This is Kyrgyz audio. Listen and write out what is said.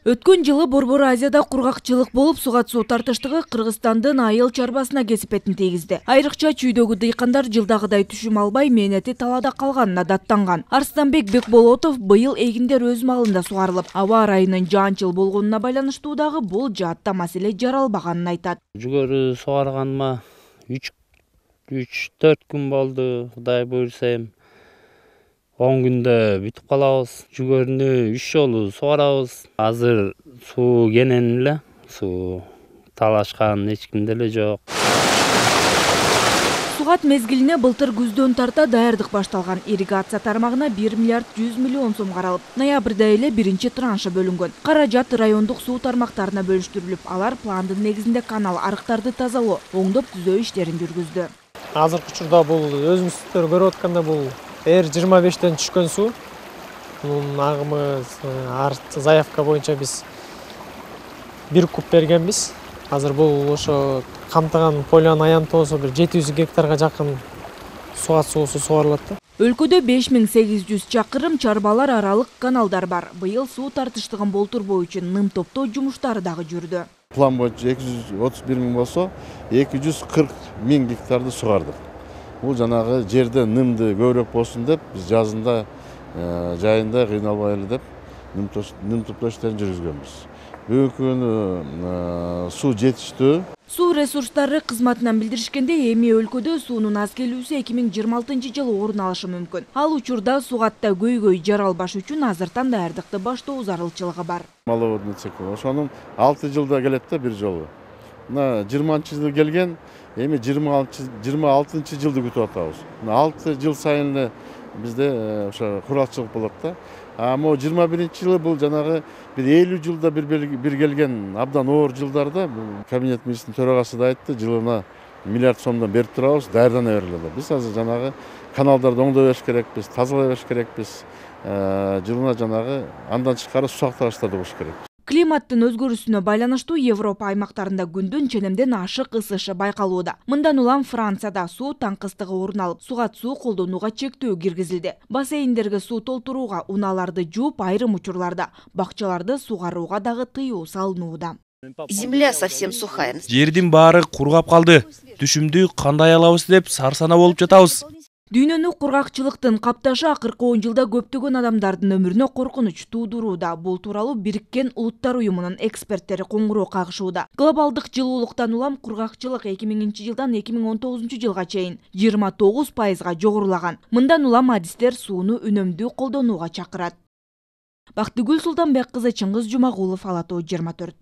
Өткөн жылы Борбор Азияда кургакчылык болуп, суга суу тартыштыгы Кыргызстандын айыл чарбасына кесипетин тийгизди. Айрыкча чүйдөгү дыйкандар жылдагыдай түшүм албай, мээнети талаада калганына даттанган. Арстанбек Бекболотов быйыл эгиндер өз малында сугарылып, аба ырайынын жаанчыл болгонуна байланыштуу дагы бул жаатта маселе жаралбаганын айтат. Жүгөрү сугарганыма 3-4 күн болду, Кудай буйрса эми 10 күндө бүтүп калабыз. Жүгөрүнү 3 жолу сугарабыз. Азыр суу кенен эле, суу талашкан эч ким деле жок. Сугат мезгилине былтыр күздөн тарта даярдык башталган. Ирригация тармагына 1 миллиард 100 миллион сом каралып, ноябрда эле биринчи траншы бөлүнгөн. Каражат райондук суу тармактарына бөлүштүрүлүп, алар пландын негизинде канал арыктарды тазалоо, оңдоп түзөө иштерин жүргүздү. Азыркы учурда бул өзүңүздөр көрүп атканда бул R25-тен түшкөн суу. Мунун агымы заявка боюнча биз 1 куб бергенбиз. Азыр бул ошо камтыган Полиан Аян тоосу бир 700 гектарга жакын сугат суусу сугарылат да. Өлкөдө 5800 чакырым чарбалар аралык каналдар бар. Быйыл суу тартыштыгын болтурбоо үчүн ным топтоо жумуштары дагы жүрдү. План боюнча 231 миң болсо, 240 миң гектарды сугардык. Бул жанагы жерде нымды көбүрөөк болсун деп, биз жазында жайында кыйналбай эле деп ным топтоо иштерин жүргүзгөнбүз. Бүгүнкү күнү суу жетиштүү. Суу ресурстары кызматынан билдиришкенде, эми өлкөдө суунун аз келүүсү 2026-жылы орун алышы мүмкүн. Ал учурда сугатта көйгөй жаралбаш үчүн азыртан даярдыкты баштоо зарылчылыгы бар. Маловодный цикл. Ошонун 6 жылда келет да бир жолу. Мына 20-жылы келген, эми 26 жылды күтүп атабыз. 6 жыл сайын эле бизде ошо куралчылык болот да. Ама 21-жылы бул жанагы бир 50 жылда бир келген абдан оор жылдарда кабинет министринин төрагасы да айтты, жылына миллиард сомдон берип турабыз, даярдана бергиле деп. Биз азыр жанагы каналдарды оңдой бериш керекпиз, тазалай бериш керекпиз. Жылына жанагы андан тышкары суу сактагычтарды куруш керек. Климаттын өзгөрүүсүнө байланыштуу Европа аймактарында күндүн ченемден ашык ысышы байкалууда. Мындан улам Францияда суу таңкыстыгы орун алып, сугат суу колдонууга чектөө киргизилди. Бассейндерге суу толтурууга, унааларды жууп, айрым учурларда бакчаларды сугарууга дагы тыюу салынууда. Земля совсем сухая. Жердин баары кургап калды. Түшүмдү кандай алабыз деп сарсана болуп жатабыз. Дүйнөнү кургакчылыктын капташы акыркы 10 жылда көптөгөн адамдардын өмүрүнө коркунуч туудурууда. Бул тууралуу Бириккен Улуттар уюмунун эксперттери коңгуроо кагышууда. Глобалдык жылуулуктан улам кургакчылык 2000-жылдан 2019-жылга чейин 29% жогорулаган. Мындан улам адистер сууну үнөмдүү колдонууга чакырат. Бактыгүл Султанбек кызы, Чыңгыз Жумагулов, Ала Тоо 24.